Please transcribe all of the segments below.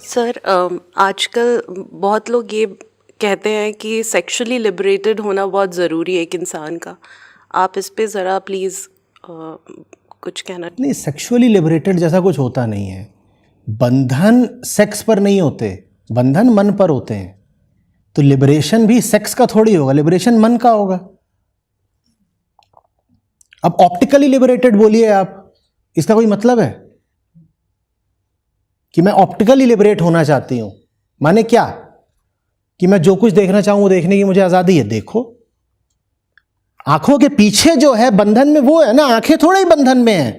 Sir आजकल बहुत लोग ये कहते हैं कि सेक्सुअली लिबरेटेड होना बहुत ज़रूरी है एक इंसान का। आप इस पे ज़रा प्लीज़ कुछ कहना। नहीं, सेक्सुअली लिबरेटेड जैसा कुछ होता नहीं है। बंधन सेक्स पर नहीं होते, बंधन मन पर होते हैं। तो लिबरेशन भी सेक्स का थोड़ी होगा, लिबरेशन मन का होगा। अब ऑप्टिकली लिबरेटेड बोलिए आप, इसका कोई मतलब है कि मैं ऑप्टिकली लिबरेट होना चाहती हूं? माने क्या कि मैं जो कुछ देखना चाहूं वो देखने की मुझे आजादी है? देखो, आंखों के पीछे जो है बंधन में वो है ना, आंखें थोड़े ही बंधन में है।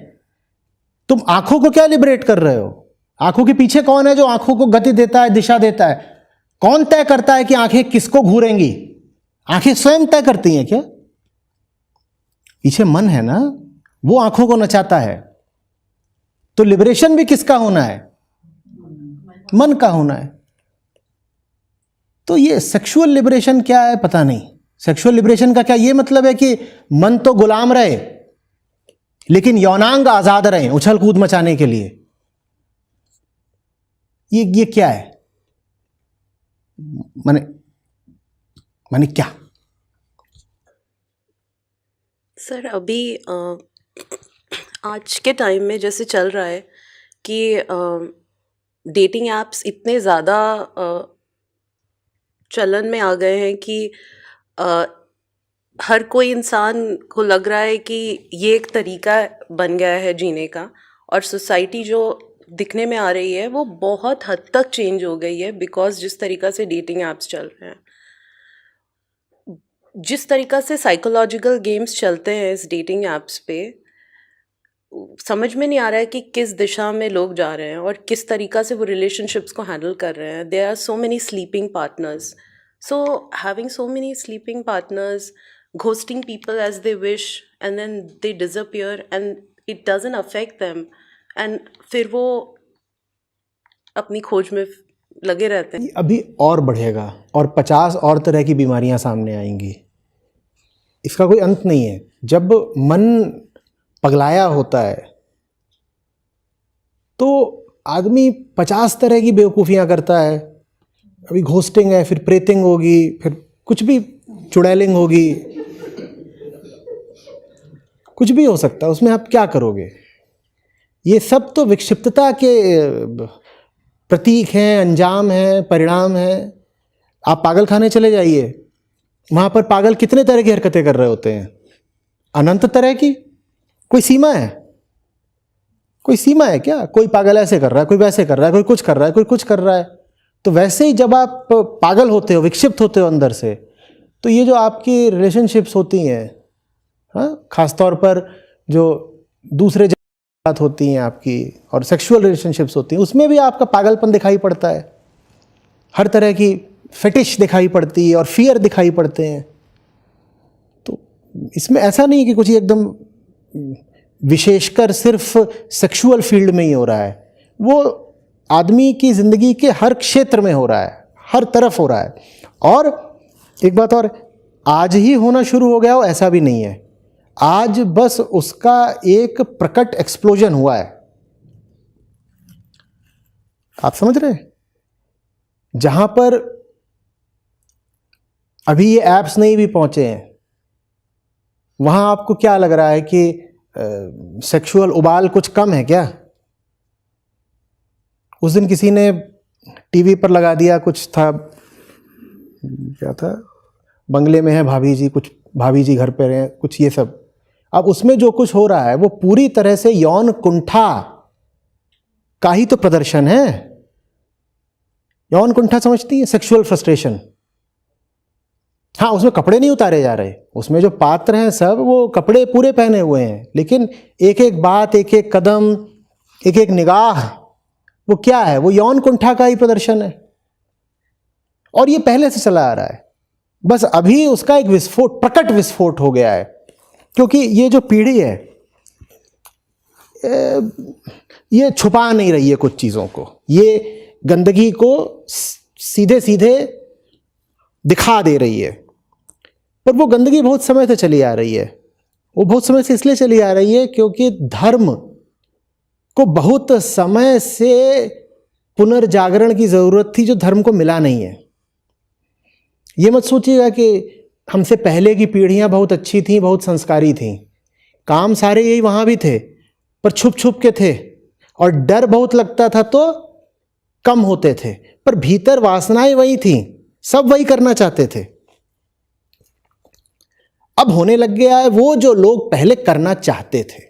तुम आंखों को क्या लिबरेट कर रहे हो? आंखों के पीछे कौन है जो आंखों को गति देता है, दिशा देता है? कौन तय करता है कि आंखें किसको घूरेंगी? आंखें स्वयं तय करती हैं क्या? पीछे मन है ना, वो आंखों को नचाता है। तो लिबरेशन भी किसका होना है? मन का होना है। तो ये सेक्सुअल लिबरेशन क्या है पता नहीं। सेक्सुअल लिबरेशन का क्या ये मतलब है कि मन तो गुलाम रहे लेकिन यौनांग आजाद रहे उछल कूद मचाने के लिए? ये क्या है? माने क्या? सर अभी आज के टाइम में जैसे चल रहा है कि डेटिंग एप्स इतने ज़्यादा चलन में आ गए हैं कि हर कोई इंसान को लग रहा है कि ये एक तरीका बन गया है जीने का, और सोसाइटी जो दिखने में आ रही है वो बहुत हद तक चेंज हो गई है बिकॉज जिस तरीका से डेटिंग एप्स चल रहे हैं, जिस तरीका से साइकोलॉजिकल गेम्स चलते हैं इस डेटिंग एप्स पे, समझ में नहीं आ रहा है कि किस दिशा में लोग जा रहे हैं और किस तरीका से वो रिलेशनशिप्स को हैंडल कर रहे हैं। There are so many sleeping partners, so having so many sleeping partners, ghosting people as they wish and then they disappear and it doesn't affect them, and फिर वो अपनी खोज में लगे रहते हैं। अभी और बढ़ेगा और 50 और तरह की बीमारियां सामने आएंगी। इसका कोई अंत नहीं है। जब मन पगलाया होता है तो आदमी 50 तरह की बेवकूफ़ियां करता है। अभी घोस्टिंग है, फिर प्रेतिंग होगी, फिर कुछ भी चुड़ैलिंग होगी, कुछ भी हो सकता है। उसमें आप क्या करोगे? ये सब तो विक्षिप्तता के प्रतीक हैं, अंजाम हैं, परिणाम हैं। आप पागल खाने चले जाइए, वहाँ पर पागल कितने तरह की हरकतें कर रहे होते हैं, अनंत तरह की। कोई सीमा है? कोई सीमा है क्या? कोई पागल ऐसे कर रहा है, कोई वैसे कर रहा है, कोई कुछ कर रहा है, कोई कुछ कर रहा है। तो वैसे ही जब आप पागल होते हो, विक्षिप्त होते हो अंदर से, तो ये जो आपकी रिलेशनशिप्स होती हैं, हाँ, खासतौर पर जो दूसरे बात होती हैं आपकी और सेक्सुअल रिलेशनशिप्स होती हैं, उसमें भी आपका पागलपन दिखाई पड़ता है। हर तरह की फेटिश दिखाई पड़ती है और फियर दिखाई पड़ते हैं। तो इसमें ऐसा नहीं कि कुछ एकदम विशेषकर सिर्फ सेक्सुअल फील्ड में ही हो रहा है, वो आदमी की ज़िंदगी के हर क्षेत्र में हो रहा है, हर तरफ हो रहा है। और एक बात और, आज ही होना शुरू हो गया हो ऐसा भी नहीं है। आज बस उसका एक प्रकट एक्सप्लोजन हुआ है। आप समझ रहे हैं? जहां पर अभी ये ऐप्स नहीं भी पहुंचे हैं, वहां आपको क्या लग रहा है कि सेक्सुअल उबाल कुछ कम है क्या? उस दिन किसी ने टीवी पर लगा दिया, कुछ था, क्या था, बंगले में है भाभी जी, कुछ भाभी जी घर पे रहे, कुछ ये सब। अब उसमें जो कुछ हो रहा है वो पूरी तरह से यौन कुंठा का ही तो प्रदर्शन है। यौन कुंठा समझती है? Sexual frustration. हाँ, उसमें कपड़े नहीं उतारे जा रहे, उसमें जो पात्र हैं सब वो कपड़े पूरे पहने हुए हैं, लेकिन एक एक बात, एक एक कदम, एक एक निगाह, वो क्या है? वो यौन कुंठा का ही प्रदर्शन है। और ये पहले से चला आ रहा है, बस अभी उसका एक विस्फोट, प्रकट विस्फोट हो गया है। क्योंकि ये जो पीढ़ी है ये छुपा नहीं रही है कुछ चीज़ों को, ये गंदगी को सीधे सीधे दिखा दे रही है। पर वो गंदगी बहुत समय से चली आ रही है। वो बहुत समय से इसलिए चली आ रही है क्योंकि धर्म को बहुत समय से पुनर्जागरण की ज़रूरत थी जो धर्म को मिला नहीं है। ये मत सोचिएगा कि हमसे पहले की पीढ़ियां बहुत अच्छी थीं, बहुत संस्कारी थीं, काम सारे यही वहाँ भी थे, पर छुप छुप के थे, और डर बहुत लगता था तो कम होते थे, पर भीतर वासनाएं वही थीं, सब वही करना चाहते थे। अब होने लग गया है वो जो लोग पहले करना चाहते थे।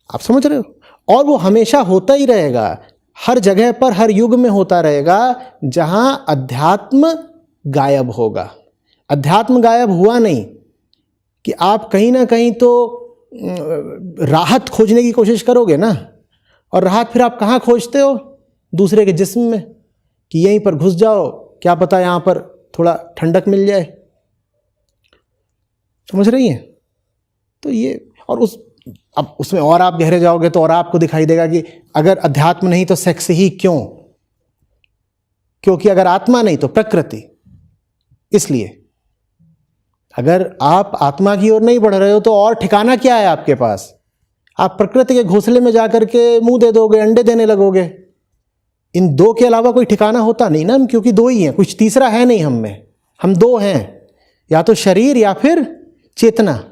आप समझ रहे हो? और वो हमेशा होता ही रहेगा, हर जगह पर, हर युग में होता रहेगा जहां अध्यात्म गायब होगा। अध्यात्म गायब हुआ नहीं कि आप कहीं ना कहीं तो राहत खोजने की कोशिश करोगे ना, और राहत फिर आप कहाँ खोजते हो? दूसरे के जिस्म में, कि यहीं पर घुस जाओ, क्या पता यहाँ पर थोड़ा ठंडक मिल जाए। समझ रही हैं? तो ये, और अब उसमें और आप गहरे जाओगे तो और आपको दिखाई देगा कि अगर अध्यात्म नहीं तो सेक्स ही क्यों? क्योंकि अगर आत्मा नहीं तो प्रकृति। इसलिए अगर आप आत्मा की ओर नहीं बढ़ रहे हो तो और ठिकाना क्या है आपके पास? आप प्रकृति के घोंसले में जाकर के मुंह दे दोगे, अंडे देने लगोगे। इन दो के अलावा कोई ठिकाना होता नहीं ना, हम क्योंकि दो ही हैं, कुछ तीसरा है नहीं हम में, हम दो हैं, या तो शरीर या फिर चेतना।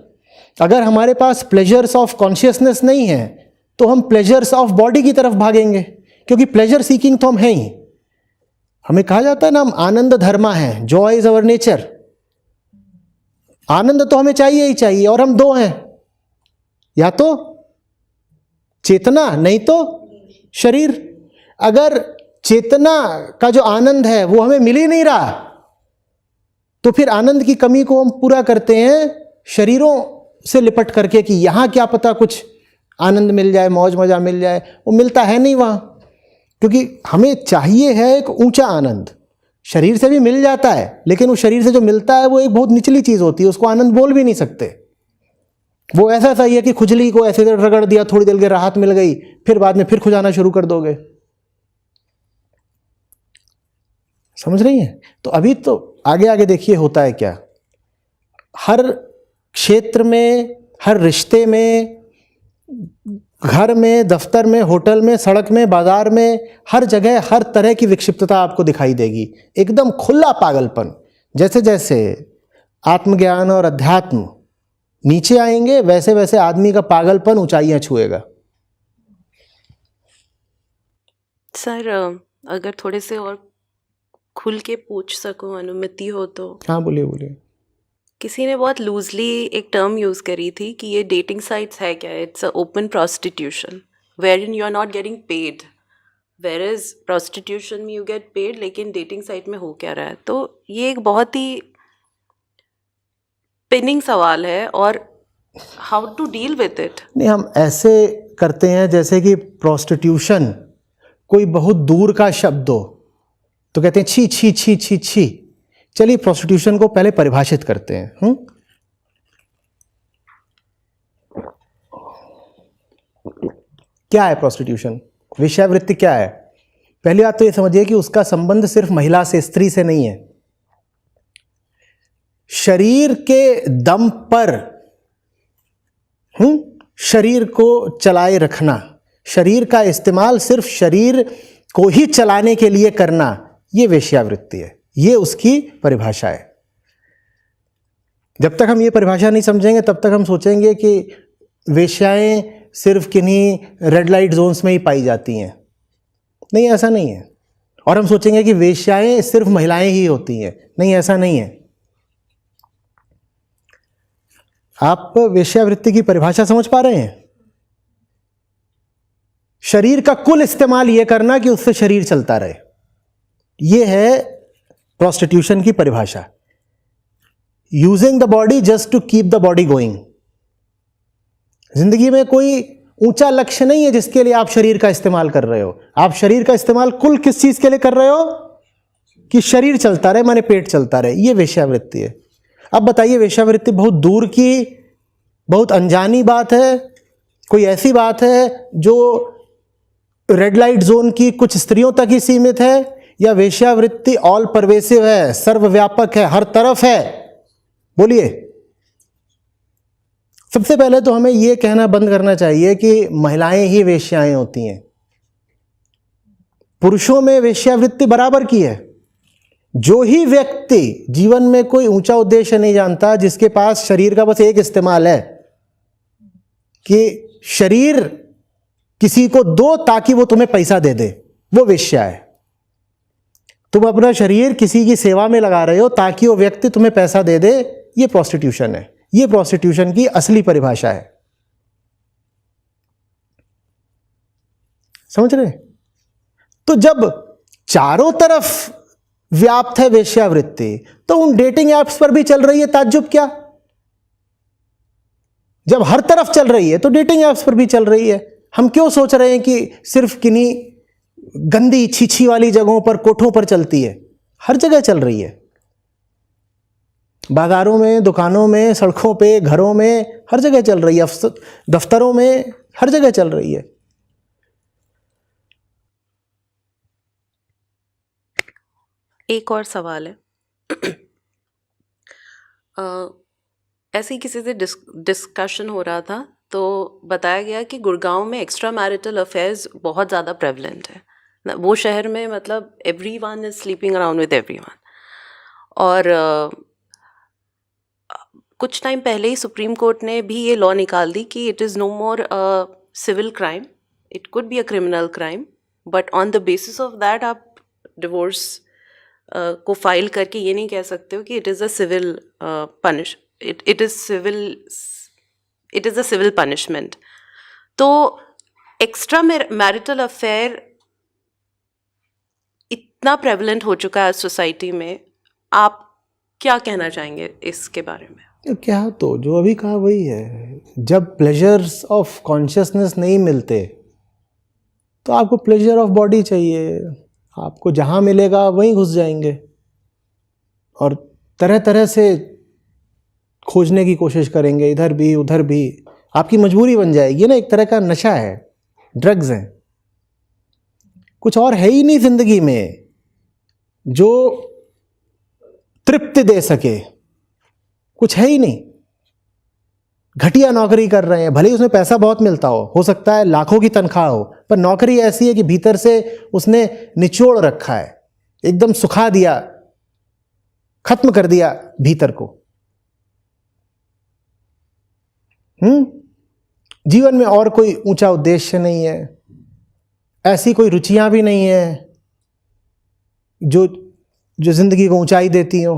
अगर हमारे पास प्लेजर्स ऑफ कॉन्शियसनेस नहीं है तो हम प्लेजर्स ऑफ बॉडी की तरफ भागेंगे, क्योंकि प्लेजर सीकिंग तो हम हैं ही। हमें कहा जाता है ना, हम आनंद धर्मा हैं, जॉय इज अवर नेचर। आनंद तो हमें चाहिए ही चाहिए, और हम दो हैं, या तो चेतना नहीं तो शरीर। अगर चेतना का जो आनंद है वो हमें मिल ही नहीं रहा, तो फिर आनंद की कमी को हम पूरा करते हैं शरीरों से लिपट करके कि यहां क्या पता कुछ आनंद मिल जाए, मौज मजा मिल जाए। वो मिलता है नहीं वहां, क्योंकि हमें चाहिए है एक ऊंचा आनंद। शरीर से भी मिल जाता है, लेकिन वो शरीर से जो मिलता है वो एक बहुत निचली चीज होती है, उसको आनंद बोल भी नहीं सकते। वो ऐसा सही है कि खुजली को ऐसे रगड़ दिया, थोड़ी देर के राहत मिल गई, फिर बाद में फिर खुजाना शुरू कर दोगे। समझ रही हैं? तो अभी तो आगे आगे देखिए होता है क्या। हर क्षेत्र में, हर रिश्ते में, घर में, दफ्तर में, होटल में, सड़क में, बाजार में, हर जगह हर तरह की विक्षिप्तता आपको दिखाई देगी। एकदम खुला पागलपन। जैसे जैसे आत्मज्ञान और अध्यात्म नीचे आएंगे वैसे वैसे आदमी का पागलपन ऊंचाइयां छुएगा। सर, अगर थोड़े से और खुल के पूछ सकूं, अनुमति हो तो। हाँ बोलिए बोलिए। किसी ने बहुत लूजली एक टर्म यूज़ करी थी कि ये डेटिंग साइट्स है क्या, it's a open prostitution where in you are not getting paid, where is prostitution में यू गेट पेड, लेकिन डेटिंग साइट में हो क्या रहा है? तो ये एक बहुत ही पिनिंग सवाल है, और how to deal with it. नहीं, हम ऐसे करते हैं जैसे कि प्रोस्टिट्यूशन कोई बहुत दूर का शब्द हो, तो कहते हैं छी छी छी छी छी। चलिए प्रोस्टिट्यूशन को पहले परिभाषित करते हैं। क्या है प्रोस्टिट्यूशन? वेश्यावृत्ति क्या है? पहली बात तो ये समझिए कि उसका संबंध सिर्फ महिला से, स्त्री से नहीं है। शरीर के दम पर शरीर को चलाए रखना, शरीर का इस्तेमाल सिर्फ शरीर को ही चलाने के लिए करना, ये वेश्यावृत्ति है। ये उसकी परिभाषा है। जब तक हम ये परिभाषा नहीं समझेंगे तब तक हम सोचेंगे कि वेश्याएं सिर्फ किन्हीं रेड लाइट जोन्स में ही पाई जाती हैं। नहीं, ऐसा नहीं है। और हम सोचेंगे कि वेश्याएं सिर्फ महिलाएं ही होती हैं। नहीं, ऐसा नहीं है। आप वेश्यावृत्ति की परिभाषा समझ पा रहे हैं? शरीर का कुल इस्तेमाल यह करना कि उससे शरीर चलता रहे, यह है प्रोस्टिट्यूशन की परिभाषा। Using the body just to keep the body going. जिंदगी में कोई ऊंचा लक्ष्य नहीं है जिसके लिए आप शरीर का इस्तेमाल कर रहे हो। आप शरीर का इस्तेमाल कुल किस चीज के लिए कर रहे हो? कि शरीर चलता रहे, माने पेट चलता रहे। यह वेश्यावृत्ति है। अब बताइए, वेश्यावृत्ति बहुत दूर की, बहुत अनजानी बात है? कोई ऐसी बात है जो रेड लाइट जोन की कुछ स्त्रियों तक ही सीमित है, या वेश्यावृत्ति ऑल परवेसिव है, सर्वव्यापक है, हर तरफ है? बोलिए। सबसे पहले तो हमें यह कहना बंद करना चाहिए कि महिलाएं ही वेश्याएं होती हैं। पुरुषों में वेश्यावृत्ति बराबर की है। जो ही व्यक्ति जीवन में कोई ऊंचा उद्देश्य नहीं जानता, जिसके पास शरीर का बस एक इस्तेमाल है कि शरीर किसी को दो ताकि वो तुम्हें पैसा दे दे, वो वेश्या है। तुम अपना शरीर किसी की सेवा में लगा रहे हो ताकि वो व्यक्ति तुम्हें पैसा दे दे, ये प्रोस्टिट्यूशन है। ये प्रोस्टिट्यूशन की असली परिभाषा है। समझ रहे? तो जब चारों तरफ व्याप्त है वेश्यावृत्ति, तो उन डेटिंग एप्स पर भी चल रही है, ताज्जुब क्या? जब हर तरफ चल रही है तो डेटिंग एप्स पर भी चल रही है। हम क्यों सोच रहे हैं कि सिर्फ किन्हीं गंदी छीछी वाली जगहों पर, कोठों पर चलती है? हर जगह चल रही है, बाजारों में, दुकानों में, सड़कों पे, घरों में, हर जगह चल रही है, दफ्तरों में, हर जगह चल रही है। एक और सवाल है। ऐसे ही किसी से डिस्कशन हो रहा था तो बताया गया कि गुड़गांव में एक्स्ट्रा मैरिटल अफेयर्स बहुत ज़्यादा प्रेवलेंट है। वो शहर में मतलब everyone is sleeping around with everyone. और कुछ टाइम पहले ही सुप्रीम कोर्ट ने भी ये लॉ निकाल दी कि it is no more civil crime, it could be a criminal crime, but on the basis of that आप डिवोर्स को फाइल करके ये नहीं कह सकते हो कि it is a civil it is a civil punishment. तो एक्स्ट्रा मैरिटल अफेयर इतना प्रेवलेंट हो चुका है सोसाइटी में, आप क्या कहना चाहेंगे इसके बारे में? क्या, तो जो अभी कहा वही है। जब प्लेजर्स ऑफ कॉन्शियसनेस नहीं मिलते तो आपको प्लेजर ऑफ बॉडी चाहिए। आपको जहाँ मिलेगा वहीं घुस जाएंगे और तरह तरह से खोजने की कोशिश करेंगे, इधर भी उधर भी। आपकी मजबूरी बन जाएगी ना, एक तरह का नशा है, ड्रग्स हैं। कुछ और है ही नहीं जिंदगी में जो तृप्ति दे सके, कुछ है ही नहीं। घटिया नौकरी कर रहे हैं, भले ही उसमें पैसा बहुत मिलता हो सकता है लाखों की तनख्वाह हो, पर नौकरी ऐसी है कि भीतर से उसने निचोड़ रखा है, एकदम सुखा दिया, खत्म कर दिया भीतर को। जीवन में और कोई ऊंचा उद्देश्य नहीं है, ऐसी कोई रुचियां भी नहीं है जो जिंदगी को ऊंचाई देती हो।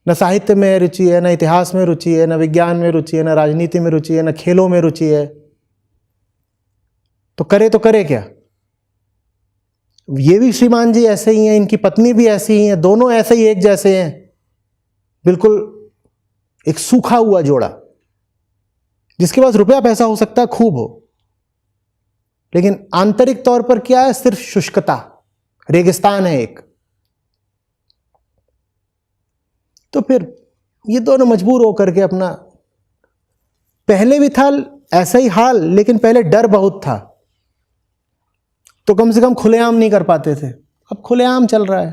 न साहित्य में रुचि है, न इतिहास में रुचि है, न विज्ञान में रुचि है, न राजनीति में रुचि है, न खेलों में रुचि है। तो करे क्या? ये भी श्रीमान जी ऐसे ही हैं, इनकी पत्नी भी ऐसी ही है, दोनों ऐसे ही एक जैसे हैं, बिल्कुल एक सूखा हुआ जोड़ा, जिसके पास रुपया पैसा हो सकता है खूब हो, लेकिन आंतरिक तौर पर क्या है? सिर्फ शुष्कता, रेगिस्तान है एक। तो फिर ये दोनों मजबूर होकर के अपना, पहले भी था ऐसा ही हाल, लेकिन पहले डर बहुत था तो कम से कम खुलेआम नहीं कर पाते थे, अब खुलेआम चल रहा है।